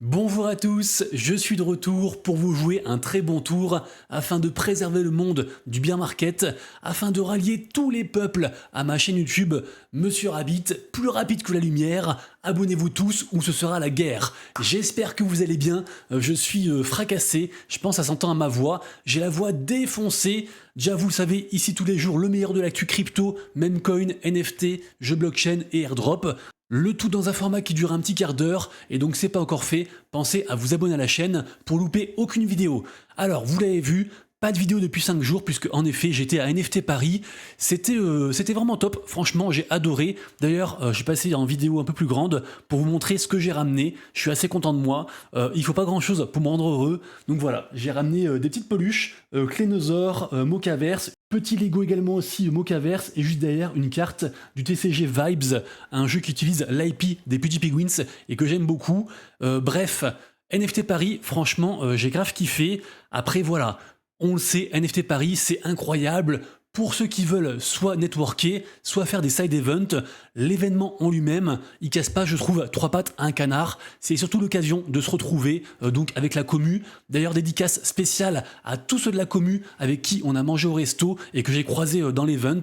Bonjour à tous, je suis de retour pour vous jouer un très bon tour afin de préserver le monde du bear market, afin de rallier tous les peuples à ma chaîne YouTube Monsieur Rabbit, plus rapide que la lumière. Abonnez-vous tous ou ce sera la guerre. J'espère que vous allez bien, je suis fracassé, je pense que ça s'entend à ma voix, j'ai la voix défoncée. Déjà vous le savez, ici tous les jours le meilleur de l'actu crypto, meme coin, NFT, jeux blockchain et airdrop. Le tout dans un format qui dure un petit quart d'heure, et donc c'est pas encore fait, pensez à vous abonner à la chaîne pour louper aucune vidéo. Alors vous l'avez vu, pas de vidéo depuis 5 jours puisque en effet j'étais à NFT Paris, c'était vraiment top, franchement j'ai adoré. D'ailleurs je suis passé en vidéo un peu plus grande pour vous montrer ce que j'ai ramené, je suis assez content de moi, il faut pas grand chose pour me rendre heureux, donc voilà, j'ai ramené des petites peluches, Clénosaure, Mocaverse, petit Lego également aussi Mocaverse et juste derrière une carte du TCG Vibes, un jeu qui utilise l'IP des Petits Penguins et que j'aime beaucoup. Bref, NFT Paris, franchement j'ai grave kiffé. Après voilà, on le sait, NFT Paris c'est incroyable. Pour ceux qui veulent soit networker, soit faire des side events, l'événement en lui-même, il casse pas, je trouve, trois pattes à un canard. C'est surtout l'occasion de se retrouver donc avec la commu. D'ailleurs, dédicace spéciale à tous ceux de la commu avec qui on a mangé au resto et que j'ai croisé dans l'event.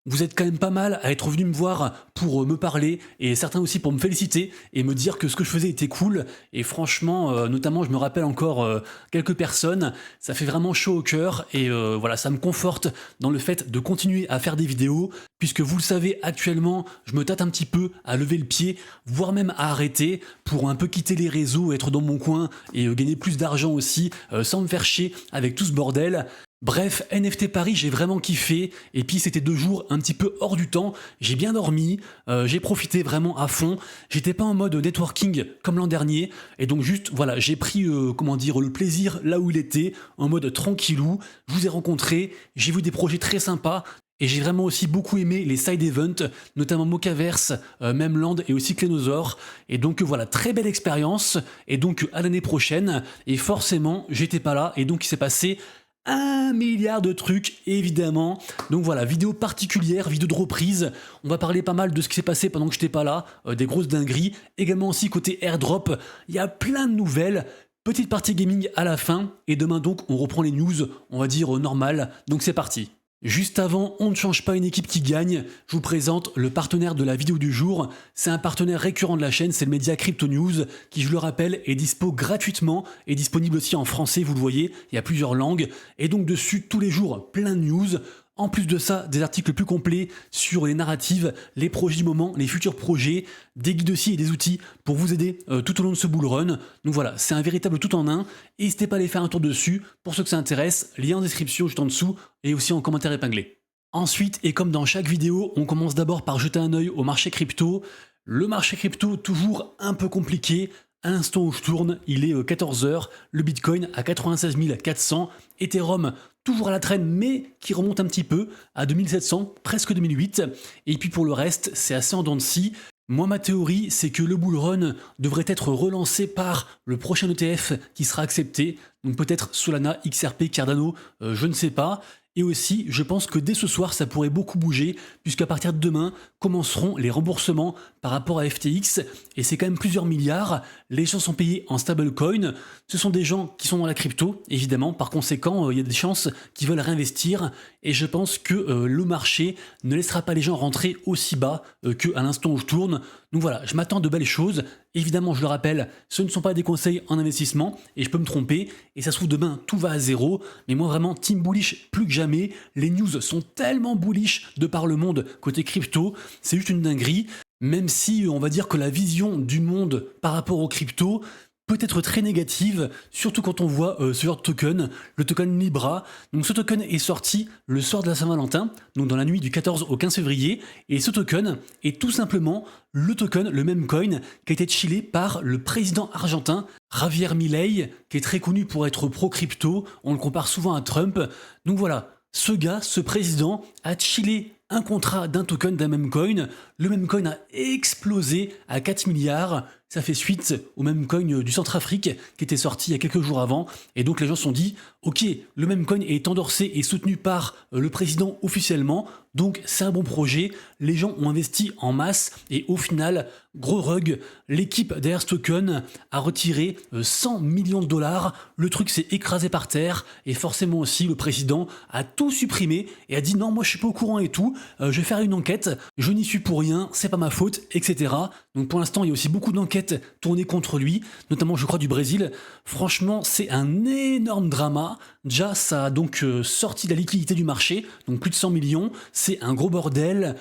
Vous êtes quand même pas mal à être venu me voir pour me parler et certains aussi pour me féliciter et me dire que ce que je faisais était cool. Et franchement, notamment, je me rappelle encore quelques personnes, ça fait vraiment chaud au cœur et voilà, ça me conforte dans le fait de continuer à faire des vidéos puisque vous le savez, actuellement, je me tâte un petit peu à lever le pied, voire même à arrêter pour un peu quitter les réseaux, être dans mon coin et gagner plus d'argent aussi sans me faire chier avec tout ce bordel. Bref, NFT Paris, j'ai vraiment kiffé, et puis c'était 2 jours un petit peu hors du temps, j'ai bien dormi, j'ai profité vraiment à fond, j'étais pas en mode networking comme l'an dernier, et donc juste, voilà, j'ai pris, comment dire, le plaisir là où il était, en mode tranquillou, je vous ai rencontrés, j'ai vu des projets très sympas, et j'ai vraiment aussi beaucoup aimé les side events, notamment Mocaverse, Memland et aussi Clénosaure. Et donc voilà, très belle expérience. Et donc à l'année prochaine. Et forcément, j'étais pas là. Et donc il s'est passé 1 milliard de trucs, évidemment. Donc voilà, vidéo particulière, vidéo de reprise. On va parler pas mal de ce qui s'est passé pendant que j'étais pas là, des grosses dingueries. Également aussi côté airdrop, il y a plein de nouvelles. Petite partie gaming à la fin. Et demain donc, on reprend les news, on va dire normales. Donc c'est parti. Juste avant, on ne change pas une équipe qui gagne, je vous présente le partenaire de la vidéo du jour. C'est un partenaire récurrent de la chaîne, c'est le média Crypto News, qui je le rappelle est dispo gratuitement et disponible aussi en français, vous le voyez, il y a plusieurs langues. Et donc dessus, tous les jours, plein de news. En plus de ça, des articles plus complets sur les narratives, les projets du moment, les futurs projets, des guides aussi et des outils pour vous aider tout au long de ce bull run. Donc voilà, c'est un véritable tout en un. N'hésitez pas à aller faire un tour dessus pour ceux que ça intéresse, lien en description juste en dessous et aussi en commentaire épinglé. Ensuite, et comme dans chaque vidéo, on commence d'abord par jeter un œil au marché crypto. Le marché crypto, toujours un peu compliqué. À l'instant où je tourne, il est 14 h, le Bitcoin à 96 400, Ethereum toujours à la traîne mais qui remonte un petit peu à 2700, presque 2008. Et puis pour le reste, c'est assez en dents de scie. Moi, ma théorie, c'est que le bull run devrait être relancé par le prochain ETF qui sera accepté. Donc peut-être Solana, XRP, Cardano, je ne sais pas. Et aussi, je pense que dès ce soir, ça pourrait beaucoup bouger, puisqu'à partir de demain, commenceront les remboursements par rapport à FTX, et c'est quand même plusieurs milliards. Les gens sont payés en stablecoin. Ce sont des gens qui sont dans la crypto, évidemment. Par conséquent, il y a des chances qu'ils veulent réinvestir, et je pense que le marché ne laissera pas les gens rentrer aussi bas qu'à l'instant où je tourne. Donc voilà, je m'attends à de belles choses. Évidemment, je le rappelle, ce ne sont pas des conseils en investissement, et je peux me tromper, et ça se trouve demain, tout va à zéro, mais moi vraiment, team bullish plus que jamais, les news sont tellement bullish de par le monde côté crypto, c'est juste une dinguerie, même si on va dire que la vision du monde par rapport aux crypto peut être très négative, surtout quand on voit ce genre de token, le token Libra. Donc ce token est sorti le soir de la Saint-Valentin, donc dans la nuit du 14 au 15 février, et ce token est tout simplement le token, le même coin, qui a été chillé par le président argentin Javier Milei, qui est très connu pour être pro-crypto, on le compare souvent à Trump. Donc voilà, ce gars, ce président, a chillé un contrat d'un token d'un même coin. le meme coin a explosé à 4 milliards. Ça fait suite au meme coin du Centrafrique qui était sorti il y a quelques jours avant. Et donc les gens se sont dit, ok, le meme coin est endorsé et soutenu par le président officiellement, donc c'est un bon projet. Les gens ont investi en masse et au final, gros rug, l'équipe derrière ce token a retiré 100 millions de dollars. Le truc s'est écrasé par terre et forcément aussi le président a tout supprimé et a dit non, moi je suis pas au courant et tout, je vais faire une enquête, je n'y suis pour rien, c'est pas ma faute, etc. Donc pour l'instant, il y a aussi beaucoup d'enquêtes tournées contre lui, notamment je crois du Brésil. Franchement, c'est un énorme drama. Déjà, ça a donc sorti de la liquidité du marché, donc plus de 100 millions, c'est un gros bordel.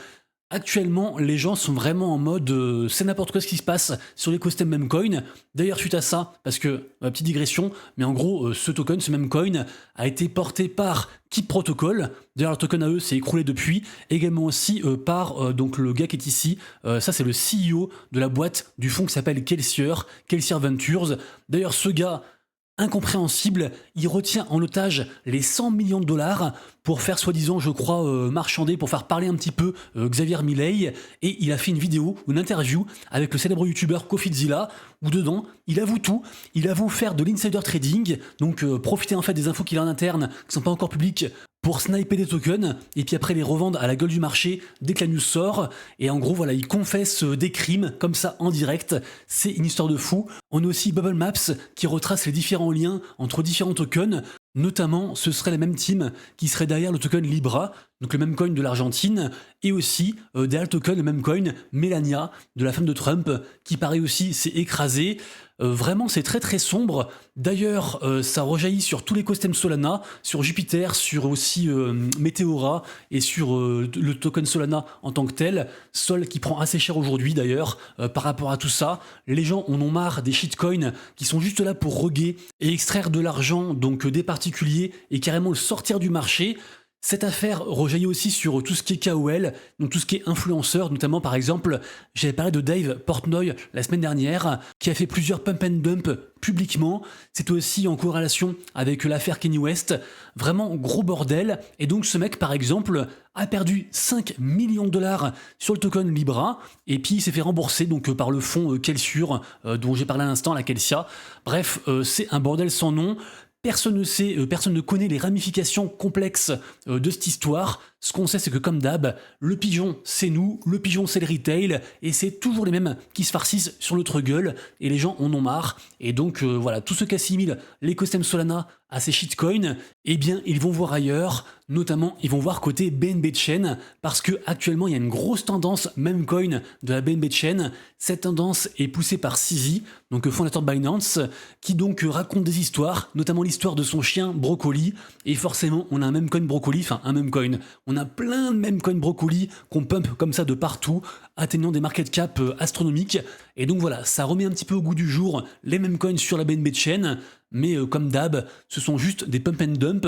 Actuellement, les gens sont vraiment en mode c'est n'importe quoi ce qui se passe sur l'écosystème Memecoin. D'ailleurs, suite à ça, parce que, petite digression, mais en gros, ce token, ce Memecoin, a été porté par Keep Protocol. D'ailleurs, le token à eux s'est écroulé depuis. Également aussi par donc le gars qui est ici. Ça, c'est le CEO de la boîte du fonds qui s'appelle Kelsier Ventures. D'ailleurs, ce gars incompréhensible, il retient en otage les 100 millions de dollars pour faire soi-disant, je crois, marchander, pour faire parler un petit peu Xavier Milei, et il a fait une vidéo, une interview avec le célèbre youtubeur CoFitzilla, où dedans, il avoue tout, il avoue faire de l'insider trading, donc profiter en fait des infos qu'il a en interne, qui sont pas encore publiques, pour sniper des tokens, et puis après les revendre à la gueule du marché dès que la news sort, et en gros voilà, il confesse des crimes comme ça en direct, c'est une histoire de fou. On a aussi Bubble Maps qui retrace les différents liens entre différents tokens, notamment ce serait la même team qui serait derrière le token Libra, donc le même coin de l'Argentine, et aussi derrière le token, le même coin Melania, de la femme de Trump, qui pareil aussi s'est écrasé. Vraiment c'est très très sombre. D'ailleurs ça rejaillit sur tout l'écosystème Solana, sur Jupiter, sur aussi Meteora et sur le token Solana en tant que tel. Sol qui prend assez cher aujourd'hui d'ailleurs par rapport à tout ça. Les gens en ont marre des shitcoins qui sont juste là pour reguer et extraire de l'argent donc des particuliers et carrément le sortir du marché. Cette affaire rejaillit aussi sur tout ce qui est KOL, donc tout ce qui est influenceur, notamment par exemple, j'avais parlé de Dave Portnoy la semaine dernière, qui a fait plusieurs pump and dump publiquement. C'était aussi en corrélation avec l'affaire Kanye West. Vraiment gros bordel. Et donc ce mec, par exemple, a perdu 5 millions de dollars sur le token Libra, et puis il s'est fait rembourser donc par le fonds Kelsier, dont j'ai parlé à l'instant, la Kelsia. Bref, c'est un bordel sans nom. Personne ne sait, personne ne connaît les ramifications complexes de cette histoire. Ce qu'on sait, c'est que comme d'hab, le pigeon, c'est nous, le pigeon, c'est le retail, et c'est toujours les mêmes qui se farcissent sur notre gueule, et les gens en ont marre. Et donc, voilà, tous ceux qui assimilent l'écosystème Solana à ces shitcoins, eh bien, ils vont voir ailleurs, notamment, ils vont voir côté BNB Chain, parce que actuellement, il y a une grosse tendance memecoin de la BNB Chain. Cette tendance est poussée par CZ, donc fondateur de Binance, qui donc raconte des histoires, notamment l'histoire de son chien Brocoli, et forcément, on a un memecoin Brocoli, enfin, un memecoin. On a plein de memecoins Brocoli qu'on pump comme ça de partout, atteignant des market cap astronomiques. Et donc voilà, ça remet un petit peu au goût du jour les memecoins sur la BNB Chain, mais comme d'hab, ce sont juste des pump and dump.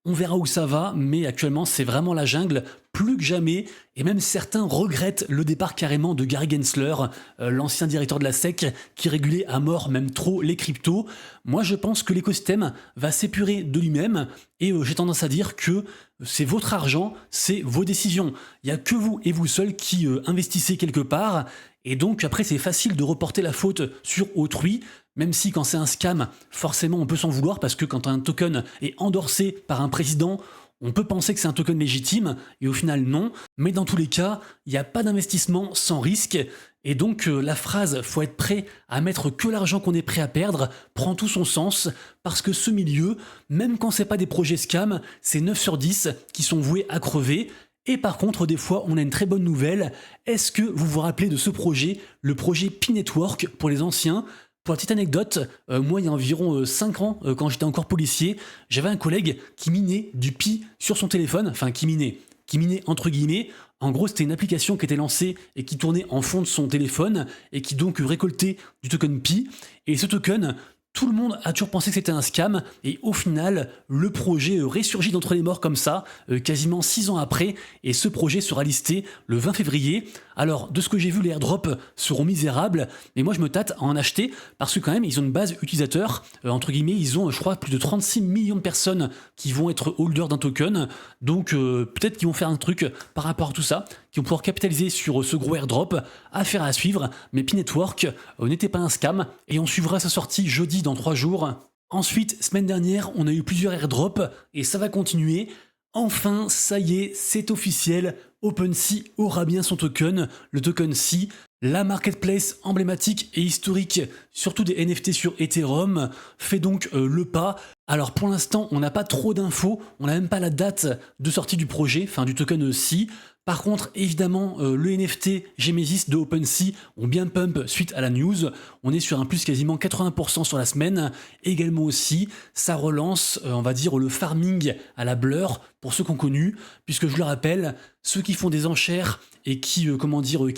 On verra où ça va, mais actuellement c'est vraiment la jungle, plus que jamais, et même certains regrettent le départ carrément de Gary Gensler, l'ancien directeur de la SEC, qui régulait à mort même trop les cryptos. Moi je pense que l'écosystème va s'épurer de lui-même, et j'ai tendance à dire que c'est votre argent, c'est vos décisions. Il n'y a que vous et vous seul qui investissez quelque part, et donc après c'est facile de reporter la faute sur autrui, même si quand c'est un scam, forcément on peut s'en vouloir, parce que quand un token est endorsé par un président, on peut penser que c'est un token légitime, et au final non, mais dans tous les cas, il n'y a pas d'investissement sans risque, et donc la phrase « faut être prêt à mettre que l'argent qu'on est prêt à perdre » prend tout son sens, parce que ce milieu, même quand c'est pas des projets scam, c'est 9 sur 10 qui sont voués à crever. Et par contre, des fois, on a une très bonne nouvelle. Est-ce que vous vous rappelez de ce projet, le projet Pi Network pour les anciens? Pour la petite anecdote, moi il y a environ 5 ans, quand j'étais encore policier, j'avais un collègue qui minait du Pi sur son téléphone, enfin qui minait entre guillemets. En gros, c'était une application qui était lancée et qui tournait en fond de son téléphone et qui donc récoltait du token Pi. Et ce token, tout le monde a toujours pensé que c'était un scam, et au final, le projet ressurgit d'entre les morts comme ça, quasiment 6 ans après, et ce projet sera listé le 20 février. Alors, de ce que j'ai vu, les airdrops seront misérables, mais moi je me tâte à en acheter, parce que quand même, ils ont une base utilisateur, entre guillemets, ils ont, je crois, plus de 36 millions de personnes qui vont être holders d'un token, donc peut-être qu'ils vont faire un truc par rapport à tout ça, qui vont pouvoir capitaliser sur ce gros airdrop. Affaire à suivre, mais P-Network n'était pas un scam et on suivra sa sortie jeudi dans 3 jours. Ensuite, semaine dernière, on a eu plusieurs airdrops et ça va continuer. Enfin, ça y est, c'est officiel, OpenSea aura bien son token, le token Sea, la marketplace emblématique et historique, surtout des NFT sur Ethereum, fait donc le pas. Alors pour l'instant, on n'a pas trop d'infos, on n'a même pas la date de sortie du projet, enfin du token Sea. Par contre, évidemment, le NFT Gemesis de OpenSea ont bien pump suite à la news. On est sur un plus quasiment 80% sur la semaine. Également aussi, ça relance, on va dire, le farming à la Blur, pour ceux qu'on connu, puisque je le rappelle, ceux qui font des enchères et qui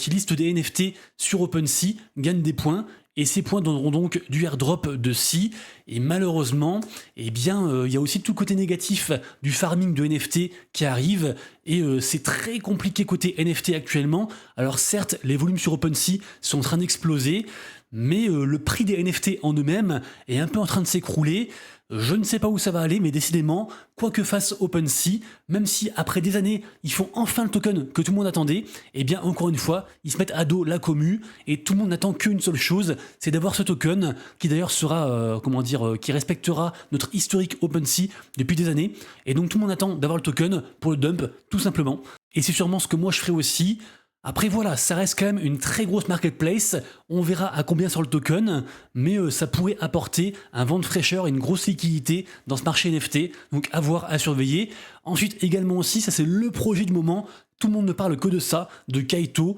listent des NFT sur OpenSea gagnent des points. Et ces points donneront donc du airdrop de Sea. Et malheureusement, eh bien, il y a aussi tout le côté négatif du farming de NFT qui arrive. Et c'est très compliqué côté NFT actuellement. Alors certes, les volumes sur OpenSea sont en train d'exploser, mais le prix des NFT en eux-mêmes est un peu en train de s'écrouler. Je ne sais pas où ça va aller, mais décidément, quoi que fasse OpenSea, même si après des années, ils font enfin le token que tout le monde attendait, eh bien encore une fois, ils se mettent à dos la commu, et tout le monde n'attend qu'une seule chose, c'est d'avoir ce token, qui d'ailleurs sera, qui respectera notre historique OpenSea depuis des années, et donc tout le monde attend d'avoir le token pour le dump, tout simplement. Et c'est sûrement ce que moi je ferai aussi. Après voilà, ça reste quand même une très grosse marketplace, on verra à combien sort le token, mais ça pourrait apporter un vent de fraîcheur et une grosse liquidité dans ce marché NFT, donc à voir, à surveiller. Ensuite également aussi, ça c'est le projet du moment, tout le monde ne parle que de ça, de Kaito.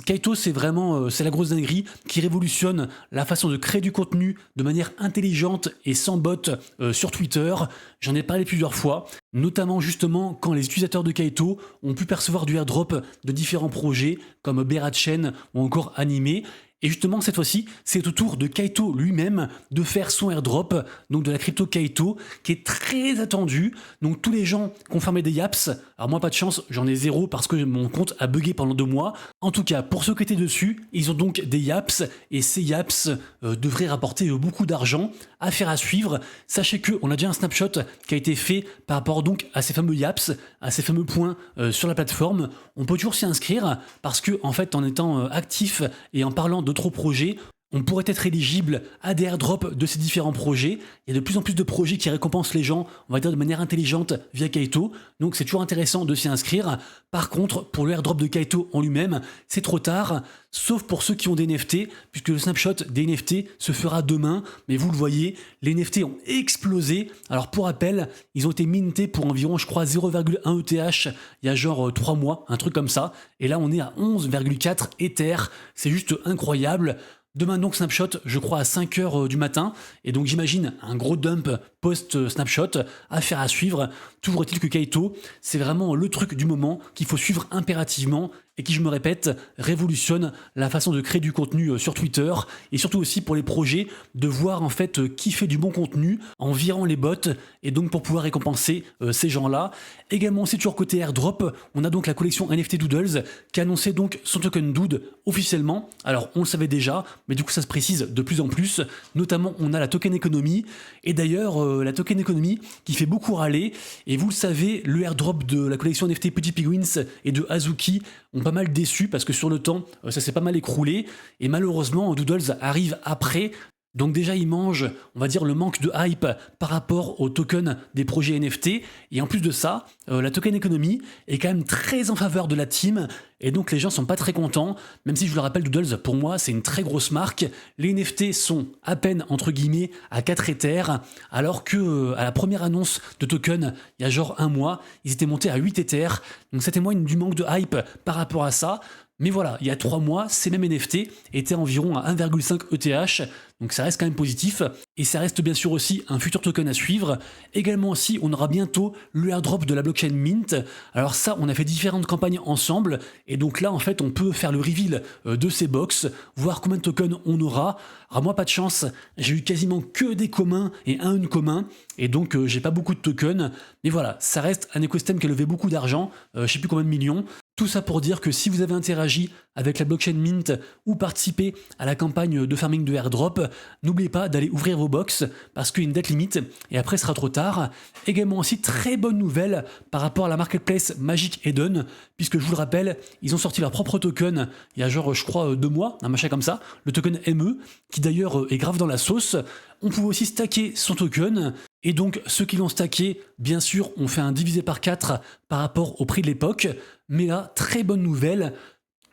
Kaito, c'est vraiment c'est la grosse dinguerie qui révolutionne la façon de créer du contenu de manière intelligente et sans bot sur Twitter. J'en ai parlé plusieurs fois, notamment justement quand les utilisateurs de Kaito ont pu percevoir du airdrop de différents projets comme Beratchen ou encore Animé. Et justement, cette fois-ci, c'est au tour de Kaito lui-même de faire son airdrop, donc de la crypto Kaito, qui est très attendu. Donc tous les gens qui ont fermé des yaps, alors moi pas de chance, j'en ai 0 parce que mon compte a bugué pendant 2 mois. En tout cas, pour ceux qui étaient dessus, ils ont donc des yaps, et ces yaps devraient rapporter beaucoup d'argent. Affaire à suivre. Sachez qu'on a déjà un snapshot qui a été fait par rapport donc à ces fameux yaps, à ces fameux points sur la plateforme. On peut toujours s'y inscrire parce que en fait, en étant actif et en parlant d'autres projets, on pourrait être éligible à des airdrops de ces différents projets. Il y a de plus en plus de projets qui récompensent les gens, on va dire de manière intelligente via Kaito. Donc c'est toujours intéressant de s'y inscrire. Par contre, pour le airdrop de Kaito en lui-même, c'est trop tard. Sauf pour ceux qui ont des NFT, puisque le snapshot des NFT se fera demain. Mais vous le voyez, les NFT ont explosé. Alors pour rappel, ils ont été mintés pour environ, je crois, 0,1 ETH il y a genre 3 mois, un truc comme ça. Et là, on est à 11,4 Ether. C'est juste incroyable. Demain donc snapshot, je crois à 5h du matin, et donc j'imagine un gros dump post-snapshot, affaire à suivre. Toujours est-il que Kaito, c'est vraiment le truc du moment qu'il faut suivre impérativement, et qui, je me répète, révolutionne la façon de créer du contenu sur Twitter, et surtout aussi pour les projets, de voir en fait qui fait du bon contenu en virant les bots, et donc pour pouvoir récompenser ces gens-là. Également aussi toujours côté airdrop, on a donc la collection NFT Doodles, qui a annoncé donc son token Dood officiellement. Alors on le savait déjà, mais du coup ça se précise de plus en plus, notamment on a la token economy, et d'ailleurs la token economy qui fait beaucoup râler, et vous le savez, le airdrop de la collection NFT Petit Penguins et de Azuki ont pas mal déçu parce que sur le temps ça s'est pas mal écroulé, et malheureusement Doodles arrive après. Donc déjà, ils mangent, on va dire, le manque de hype par rapport aux tokens des projets NFT. Et en plus de ça, la token economy est quand même très en faveur de la team. Et donc les gens sont pas très contents, même si je vous le rappelle, Doodles, pour moi, c'est une très grosse marque. Les NFT sont à peine, entre guillemets, à 4 Ethers, alors que à la première annonce de token, il y a genre 1 mois, ils étaient montés à 8 Ethers. Donc ça témoigne du manque de hype par rapport à ça. Mais voilà, il y a 3 mois, ces mêmes NFT étaient environ à 1,5 ETH, donc ça reste quand même positif, et ça reste bien sûr aussi un futur token à suivre. Également aussi, on aura bientôt le airdrop de la blockchain Mint. Alors ça, on a fait différentes campagnes ensemble, et donc là, en fait, on peut faire le reveal de ces box, voir combien de tokens on aura. Alors moi, pas de chance, j'ai eu quasiment que des communs et un commun, et donc j'ai pas beaucoup de tokens, mais voilà, ça reste un écosystème qui a levé beaucoup d'argent, je sais plus combien de millions. Tout ça pour dire que si vous avez interagi avec la blockchain Mint ou participé à la campagne de farming de airdrop, N'oubliez pas d'aller ouvrir vos box parce qu'il y a une date limite et après ce sera trop tard. Également aussi très bonne nouvelle par rapport à la marketplace Magic Eden, puisque je vous le rappelle, ils ont sorti leur propre token il y a genre je crois 2 mois, un machin comme ça, le token ME, qui d'ailleurs est grave dans la sauce. On pouvait aussi stacker son token, et donc ceux qui l'ont stacké, bien sûr, ont fait un divisé par 4 par rapport au prix de l'époque, mais là, très bonne nouvelle,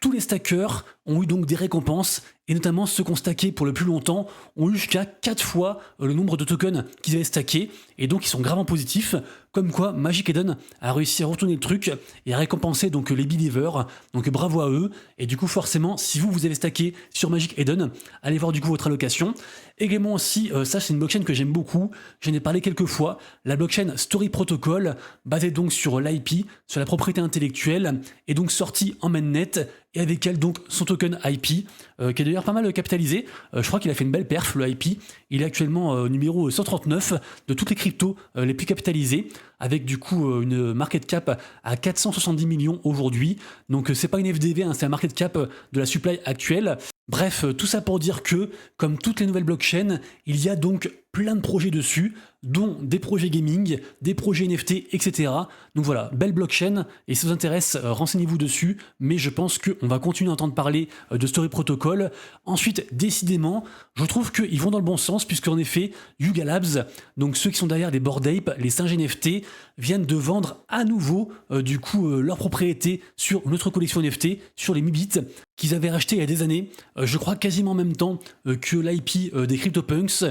tous les stackers ont eu donc des récompenses, et notamment ceux qui ont stacké pour le plus longtemps ont eu jusqu'à 4 fois le nombre de tokens qu'ils avaient stacké, et donc ils sont gravement positifs, comme quoi Magic Eden a réussi à retourner le truc et à récompenser donc les believers, donc bravo à eux, et du coup forcément si vous avez stacké sur Magic Eden, allez voir du coup votre allocation. Également aussi, ça c'est une blockchain que j'aime beaucoup, j'en ai parlé quelques fois, la blockchain Story Protocol, basée donc sur l'IP, sur la propriété intellectuelle, est donc sortie en mainnet, et avec elle donc son token IP, qui est d'ailleurs pas mal capitalisé. Je crois qu'il a fait une belle perf, le IP. Il est actuellement numéro 139 de toutes les cryptos les plus capitalisées, avec du coup une market cap à 470 millions aujourd'hui. Donc c'est pas une FDV, hein, c'est un market cap de la supply actuelle. Bref, tout ça pour dire que, comme toutes les nouvelles blockchains, il y a donc plein de projets dessus, dont des projets gaming, des projets NFT, etc. Donc voilà, belle blockchain, et si ça vous intéresse, renseignez-vous dessus, mais je pense qu'on va continuer à entendre parler de Story Protocol. Ensuite, décidément, je trouve qu'ils vont dans le bon sens, puisqu'en effet, Yuga Labs, donc ceux qui sont derrière les Bored Ape, les singes NFT, viennent de vendre à nouveau, du coup, leur propriété sur notre collection NFT, sur les Mubits, qu'ils avaient racheté il y a des années, je crois quasiment en même temps que l'IP des CryptoPunks.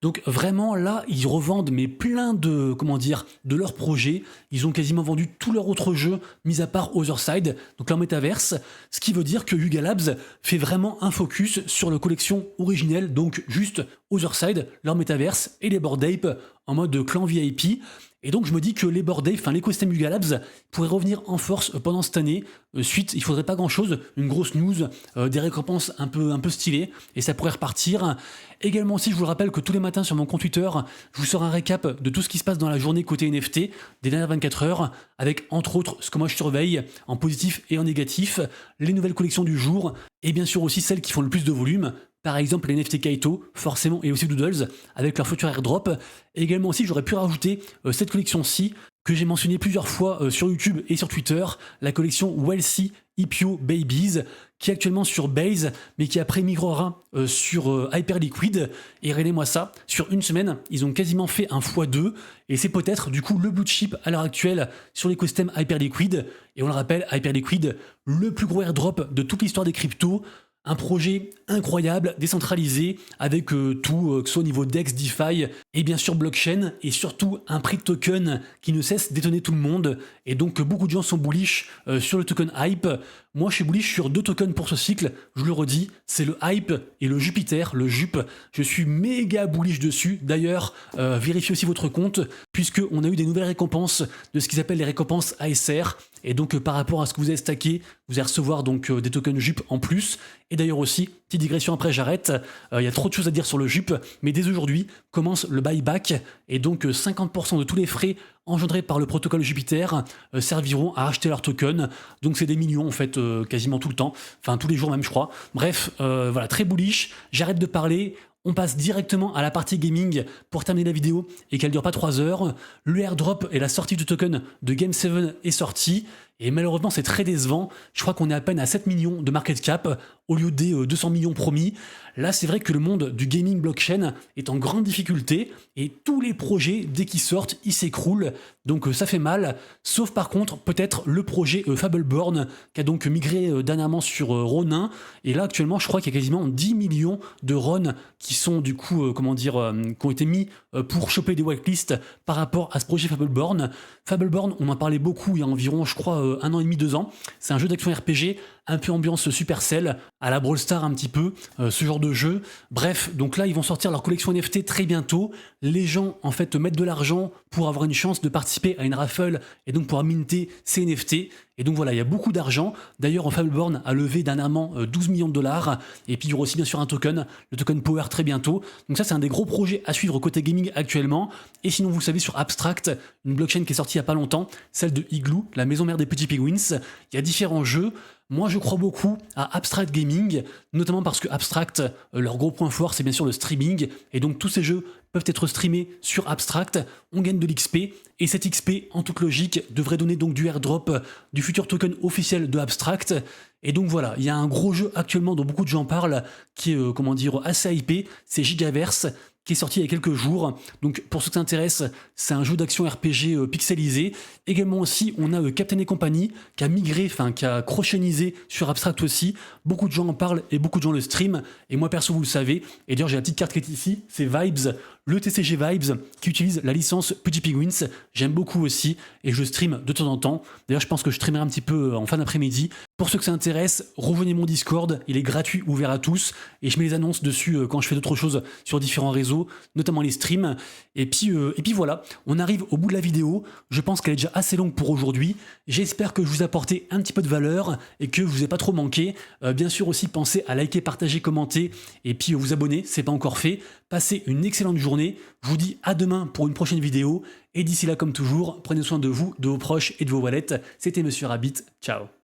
Donc vraiment là, ils revendent mais plein de, comment dire, de leurs projets. Ils ont quasiment vendu tous leurs autres jeux, mis à part Otherside, donc leur métaverse. Ce qui veut dire que Yuga Labs fait vraiment un focus sur la collection originelle, donc juste Otherside, leur métaverse et les Bored Ape en mode clan VIP. Et donc je me dis que les Bored Ape, enfin l'écosystème Yuga Labs, pourrait revenir en force pendant cette année. Suite, il faudrait pas grand chose, une grosse news, des récompenses un peu stylées, et ça pourrait repartir. Également aussi, je vous le rappelle que tous les matins sur mon compte Twitter, je vous sors un récap de tout ce qui se passe dans la journée côté NFT, des dernières 24 heures, avec entre autres ce que moi je surveille, en positif et en négatif, les nouvelles collections du jour, et bien sûr aussi celles qui font le plus de volume. Par exemple les NFT Kaito, forcément, et aussi Doodles, avec leur futur airdrop. Et également aussi, j'aurais pu rajouter cette collection-ci, que j'ai mentionné plusieurs fois sur YouTube et sur Twitter, la collection Wealthy Ipio Babies, qui est actuellement sur Base, mais qui après migrera sur Hyperliquid. Et regardez-moi ça, sur une semaine, ils ont quasiment fait un x2, et c'est peut-être du coup le blue chip à l'heure actuelle sur l'écosystème Hyperliquid. Et on le rappelle, Hyperliquid, le plus gros airdrop de toute l'histoire des cryptos. Un projet incroyable, décentralisé, avec tout, que ce soit au niveau DEX, DeFi, et bien sûr blockchain, et surtout un prix de token qui ne cesse d'étonner tout le monde, et donc beaucoup de gens sont bullish sur le token Hype. Moi je suis bullish sur 2 tokens pour ce cycle, je le redis, c'est le Hype et le Jupiter, le JUP. Je suis méga bullish dessus, d'ailleurs vérifiez aussi votre compte, puisqu'on a eu des nouvelles récompenses de ce qu'ils appellent les récompenses ASR, et donc par rapport à ce que vous avez stacké, vous allez recevoir donc des tokens JUP en plus. Et d'ailleurs aussi, petite digression après j'arrête, il y a trop de choses à dire sur le JUP, mais dès aujourd'hui commence le buyback, et donc 50% de tous les frais engendrés par le protocole Jupiter serviront à acheter leurs tokens. Donc c'est des millions en fait, quasiment tout le temps, enfin tous les jours même je crois. Bref, voilà, très bullish, j'arrête de parler. On passe directement à la partie gaming pour terminer la vidéo et qu'elle dure pas 3 heures. Le airdrop et la sortie du token de Game7 est sortie. Et malheureusement, c'est très décevant. Je crois qu'on est à peine à 7 millions de market cap au lieu des 200 millions promis. Là, c'est vrai que le monde du gaming blockchain est en grande difficulté et tous les projets, dès qu'ils sortent, ils s'écroulent. Donc ça fait mal. Sauf par contre, peut-être le projet Fableborn qui a donc migré dernièrement sur Ronin. Et là, actuellement, je crois qu'il y a quasiment 10 millions de RON qui sont du coup, qui ont été mis pour choper des whitelists par rapport à ce projet Fableborn. Fableborn, on en parlait beaucoup il y a environ, je crois, 1 an et demi, 2 ans. C'est un jeu d'action RPG, un peu ambiance Supercell, à la Brawl Stars un petit peu, ce genre de jeu. Bref, donc là, ils vont sortir leur collection NFT très bientôt. Les gens, en fait, mettent de l'argent pour avoir une chance de participer à une raffle et donc pouvoir minter ces NFT. Et donc voilà, il y a beaucoup d'argent. D'ailleurs, Fableborn a levé dernièrement 12 millions de dollars. Et puis il y aura aussi bien sûr un token, le token Power très bientôt. Donc ça, c'est un des gros projets à suivre côté gaming actuellement. Et sinon, vous savez, sur Abstract, une blockchain qui est sortie il n'y a pas longtemps, celle de Igloo, la maison mère des petits penguins, il y a différents jeux. Moi, je crois beaucoup à Abstract Gaming, notamment parce que Abstract, leur gros point fort, c'est bien sûr le streaming. Et donc, tous ces jeux peuvent être streamés sur Abstract. On gagne de l'XP. Et cet XP, en toute logique, devrait donner donc du airdrop du futur token officiel de Abstract. Et donc voilà, il y a un gros jeu actuellement dont beaucoup de gens parlent, qui est, comment dire, assez hypé, c'est Gigaverse, qui est sorti il y a quelques jours. Donc pour ceux qui s'intéressent, c'est un jeu d'action RPG pixelisé. Également aussi, on a Captain & Company qui a migré, enfin qui a crochénisé sur Abstract aussi. Beaucoup de gens en parlent et beaucoup de gens le stream. Et moi perso, vous le savez. Et d'ailleurs, j'ai la petite carte qui est ici, c'est Vibes, le TCG Vibes qui utilise la licence Petit Penguins. J'aime beaucoup aussi et je stream de temps en temps. D'ailleurs, je pense que je streamerai un petit peu en fin d'après-midi. Pour ceux que ça intéresse, rejoignez mon Discord, il est gratuit, ouvert à tous, et je mets les annonces dessus quand je fais d'autres choses sur différents réseaux, notamment les streams. Et puis voilà, on arrive au bout de la vidéo, je pense qu'elle est déjà assez longue pour aujourd'hui. J'espère que je vous ai apporté un petit peu de valeur et que je vous ai pas trop manqué. Bien sûr aussi, pensez à liker, partager, commenter, et puis vous abonner, c'est pas encore fait. Passez une excellente journée, je vous dis à demain pour une prochaine vidéo, et d'ici là, comme toujours, prenez soin de vous, de vos proches et de vos wallets. C'était Monsieur Rabbit, ciao.